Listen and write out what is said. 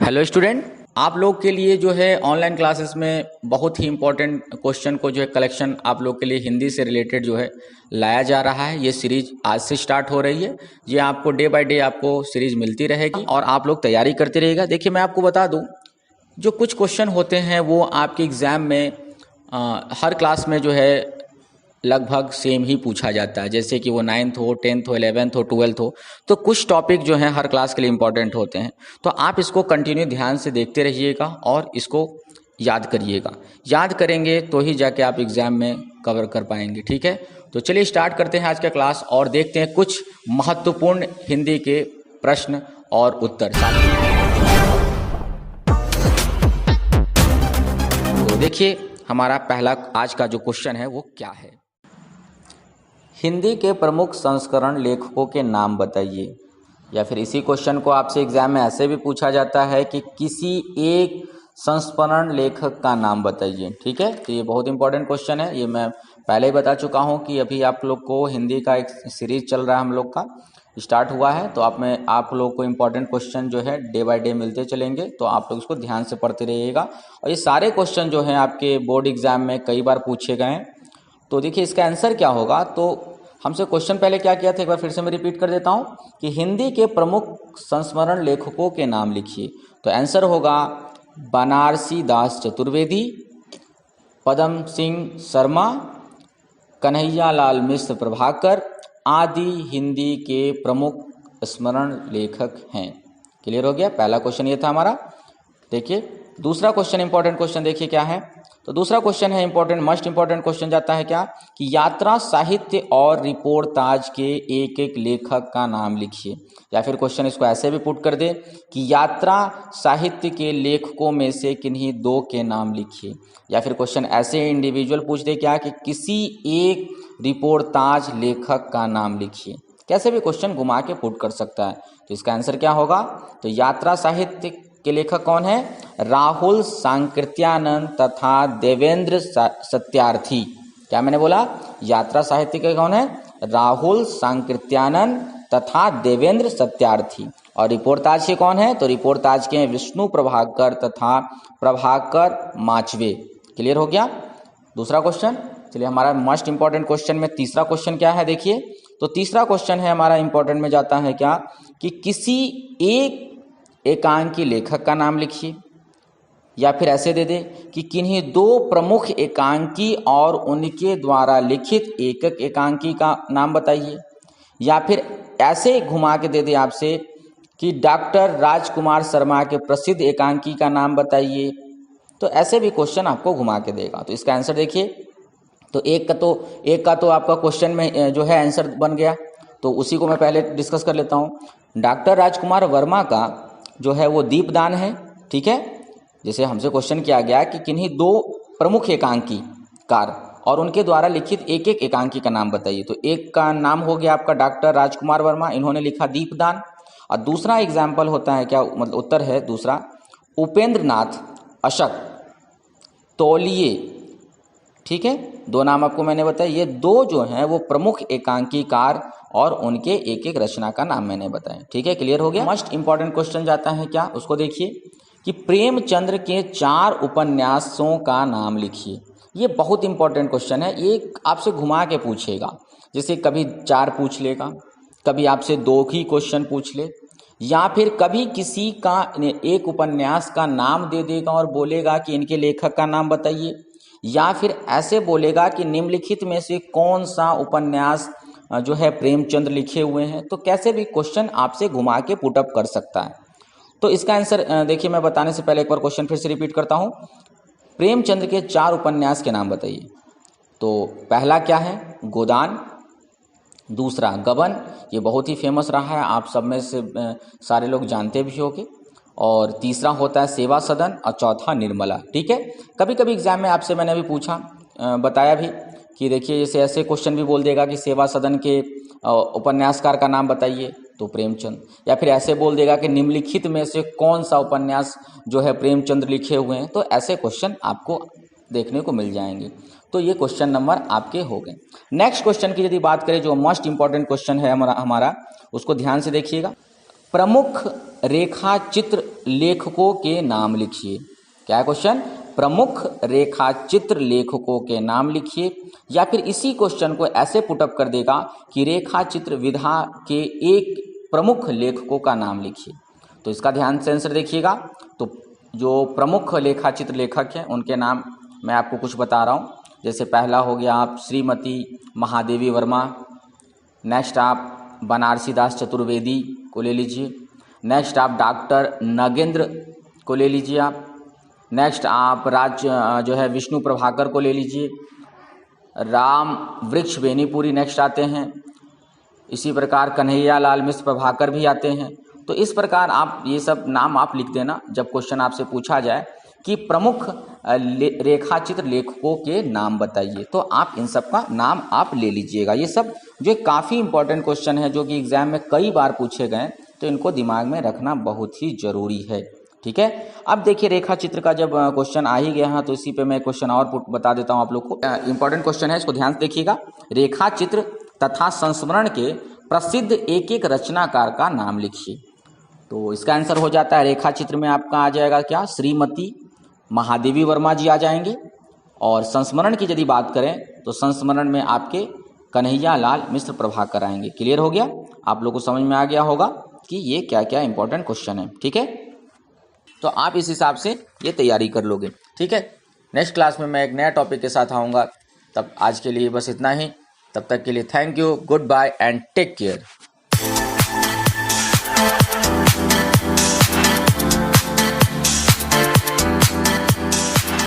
Hello student, आप लोग के लिए जो है ऑनलाइन क्लासेस में बहुत ही इंपॉर्टेंट क्वेश्चन को जो है कलेक्शन आप लोग के लिए हिंदी से रिलेटेड जो है लाया जा रहा है। ये सीरीज आज से स्टार्ट हो रही है। ये आपको डे बाय डे आपको सीरीज मिलती रहेगी और आप लोग तैयारी करते रहिएगा। देखिए, मैं आपको बता दूं, जो कुछ क्वेश्चन होते हैं वो आपके एग्ज़ाम में हर क्लास में जो है लगभग सेम ही पूछा जाता है। जैसे कि वो 9th हो, 10th हो, 11th हो, 12th हो, तो कुछ टॉपिक जो हैं हर क्लास के लिए इंपॉर्टेंट होते हैं। तो आप इसको कंटिन्यू ध्यान से देखते रहिएगा और इसको याद करिएगा। याद करेंगे तो ही जाके आप एग्ज़ाम में कवर कर पाएंगे। ठीक है, तो चलिए स्टार्ट करते हैं आज का क्लास और देखते हैं कुछ महत्वपूर्ण हिंदी के प्रश्न और उत्तर। तो देखिए, हमारा पहला आज का जो क्वेश्चन है वो क्या है। हिंदी के प्रमुख संस्करण लेखकों के नाम बताइए। या फिर इसी क्वेश्चन को आपसे एग्जाम में ऐसे भी पूछा जाता है कि किसी एक संस्करण लेखक का नाम बताइए। ठीक है, तो ये बहुत इंपॉर्टेंट क्वेश्चन है। ये मैं पहले ही बता चुका हूँ कि अभी आप लोग को हिंदी का एक सीरीज चल रहा है, हम लोग का स्टार्ट हुआ है। तो आप लोग को इम्पोर्टेंट क्वेश्चन जो है डे बाय डे मिलते चलेंगे, तो आप लोग इसको ध्यान से पढ़ते रहिएगा। और ये सारे क्वेश्चन जो हैं आपके बोर्ड एग्जाम में कई बार पूछे गए हैं। तो देखिए, इसका आंसर क्या होगा। तो हमसे क्वेश्चन पहले क्या किया था, एक बार फिर से मैं रिपीट कर देता हूँ कि हिंदी के प्रमुख संस्मरण लेखकों के नाम लिखिए। तो आंसर होगा बनारसी दास चतुर्वेदी, पदम सिंह शर्मा, कन्हैया लाल मिश्र प्रभाकर आदि हिंदी के प्रमुख स्मरण लेखक हैं। क्लियर हो गया। पहला क्वेश्चन ये था हमारा। देखिए, दूसरा क्वेश्चन इंपॉर्टेंट क्वेश्चन देखिए क्या है। तो दूसरा क्वेश्चन है इंपॉर्टेंट, मोस्ट इंपॉर्टेंट क्वेश्चन जाता है क्या कि यात्रा साहित्य और रिपोर्टाज के एक एक लेखक का नाम लिखिए। या फिर क्वेश्चन इसको ऐसे भी पुट कर दे कि यात्रा साहित्य के लेखकों में से किन्हीं दो के नाम लिखिए। या फिर क्वेश्चन ऐसे इंडिविजुअल पूछ दे क्या कि किसी एक रिपोर्टाज लेखक का नाम लिखिए। कैसे भी क्वेश्चन घुमा के पुट कर सकता है। तो इसका आंसर क्या होगा। तो यात्रा साहित्य के लेखक कौन है, राहुल सांकृत्यानंद तथा देवेंद्र सत्यार्थी। क्या मैंने बोला, यात्रा साहित्य के कौन है, राहुल सांकृत्यानंद तथा देवेंद्र सत्यार्थी। और रिपोर्टाज के कौन है, तो रिपोर्टाज के विष्णु प्रभाकर तथा प्रभाकर माचवे। क्लियर हो गया दूसरा क्वेश्चन। चलिए, हमारा मोस्ट इंपॉर्टेंट क्वेश्चन में तीसरा क्वेश्चन क्या है। देखिए, तो तीसरा क्वेश्चन है हमारा इंपॉर्टेंट में जाता है क्या कि किसी एक एकांकी लेखक का नाम लिखिए। या फिर ऐसे दे दे कि किन्हीं दो प्रमुख एकांकी और उनके द्वारा लिखित एकक एकांकी का नाम बताइए। या फिर ऐसे घुमा के दे दे आपसे कि डॉक्टर राजकुमार शर्मा के प्रसिद्ध एकांकी का नाम बताइए। तो ऐसे भी क्वेश्चन आपको घुमा के देगा। तो इसका आंसर देखिए, तो एक का तो आपका क्वेश्चन में जो है आंसर बन गया। तो उसी को मैं पहले डिस्कस कर लेता हूँ। डॉक्टर राजकुमार वर्मा का जो है वो दीपदान है। ठीक है, जैसे हमसे क्वेश्चन किया गया कि किन्हीं दो प्रमुख एकांकी कार और उनके द्वारा लिखित एक एक एकांकी का नाम बताइए। तो एक का नाम हो गया आपका डॉक्टर राजकुमार वर्मा, इन्होंने लिखा दीपदान। और दूसरा एग्जाम्पल होता है क्या, मतलब उत्तर है दूसरा, उपेंद्र नाथ अशक तौलिए। ठीक है, दो नाम आपको मैंने बताया। ये दो जो हैं वो प्रमुख एकांकीकार और उनके एक एक रचना का नाम मैंने बताया। ठीक है, क्लियर हो गया। मोस्ट इंपॉर्टेंट क्वेश्चन जाता है क्या, उसको देखिए कि प्रेमचंद्र के 4 उपन्यासों का नाम लिखिए। ये बहुत इंपॉर्टेंट क्वेश्चन है। ये आपसे घुमा के पूछेगा। जैसे कभी 4 पूछ लेगा, कभी आपसे 2 ही क्वेश्चन पूछ ले, या फिर कभी किसी का एक उपन्यास का नाम दे देगा और बोलेगा कि इनके लेखक का नाम बताइए। या फिर ऐसे बोलेगा कि निम्नलिखित में से कौन सा उपन्यास जो है प्रेमचंद्र लिखे हुए हैं। तो कैसे भी क्वेश्चन आपसे घुमा के पुटअप कर सकता है। तो इसका आंसर देखिए, मैं बताने से पहले एक बार क्वेश्चन फिर से रिपीट करता हूँ। प्रेमचंद्र के 4 उपन्यास के नाम बताइए। तो पहला क्या है, गोदान। दूसरा गबन, ये बहुत ही फेमस रहा है, आप सब में से सारे लोग जानते भी होंगे। और तीसरा होता है सेवा सदन और चौथा निर्मला। ठीक है, कभी कभी एग्जाम में आपसे मैंने अभी पूछा बताया भी कि देखिए, जैसे ऐसे क्वेश्चन भी बोल देगा कि सेवा सदन के उपन्यासकार का नाम बताइए, तो प्रेमचंद। या फिर ऐसे बोल देगा कि निम्नलिखित में से कौन सा उपन्यास जो है प्रेमचंद्र लिखे हुए हैं। तो ऐसे क्वेश्चन आपको देखने को मिल जाएंगे। तो ये क्वेश्चन नंबर आपके हो गए। नेक्स्ट क्वेश्चन की यदि बात करें, जो मोस्ट इंपॉर्टेंट क्वेश्चन है हमारा, उसको ध्यान से देखिएगा। प्रमुख रेखा चित्र लेखकों के नाम लिखिए। क्या है क्वेश्चन? प्रमुख रेखा चित्र लेखकों के नाम लिखिए। या फिर इसी क्वेश्चन को ऐसे पुटअप कर देगा कि रेखा चित्र विधा के एक प्रमुख लेखकों का नाम लिखिए। तो इसका ध्यान से आंसर देखिएगा। तो जो प्रमुख रेखा चित्र लेखक हैं उनके नाम मैं आपको कुछ बता रहा हूँ। जैसे पहला हो गया आप श्रीमती महादेवी वर्मा, नेक्स्ट आप बनारसी दास चतुर्वेदी को ले लीजिए, नेक्स्ट आप डॉक्टर नगेंद्र को ले लीजिए आप, नेक्स्ट आप जो है विष्णु प्रभाकर को ले लीजिए, राम वृक्ष बेनीपुरी नेक्स्ट आते हैं। इसी प्रकार कन्हैया लाल मिश्र प्रभाकर भी आते हैं। तो इस प्रकार आप ये सब नाम आप लिख देना जब क्वेश्चन आपसे पूछा जाए कि प्रमुख रेखा चित्र लेखकों के नाम बताइए, तो आप इन सब का नाम आप ले लीजिएगा। ये सब जो काफ़ी इंपॉर्टेंट क्वेश्चन है जो कि एग्जाम में कई बार पूछे गए, तो इनको दिमाग में रखना बहुत ही जरूरी है। ठीक है, अब देखिए रेखा चित्र का जब क्वेश्चन आ ही गया है तो इसी पे मैं क्वेश्चन और बता देता हूँ आप लोग को। इंपॉर्टेंट क्वेश्चन है, इसको ध्यान से देखिएगा। रेखा चित्र तथा संस्मरण के प्रसिद्ध एक एक रचनाकार का नाम लिखिए। तो इसका आंसर हो जाता है रेखा चित्र में आपका आ जाएगा क्या? श्रीमती महादेवी वर्मा जी आ जाएंगे। और संस्मरण की यदि बात करें तो संस्मरण में आपके कन्हैया लाल मिश्र प्रभाकर आएंगे। क्लियर हो गया? आप लोगों को समझ में आ गया होगा कि ये क्या क्या इंपॉर्टेंट क्वेश्चन है। ठीक है, तो आप इस हिसाब से ये तैयारी कर लोगे। ठीक है, नेक्स्ट क्लास में मैं एक नया टॉपिक के साथ आऊँगा। तब आज के लिए बस इतना ही। तब तक के लिए thank you, goodbye and take care.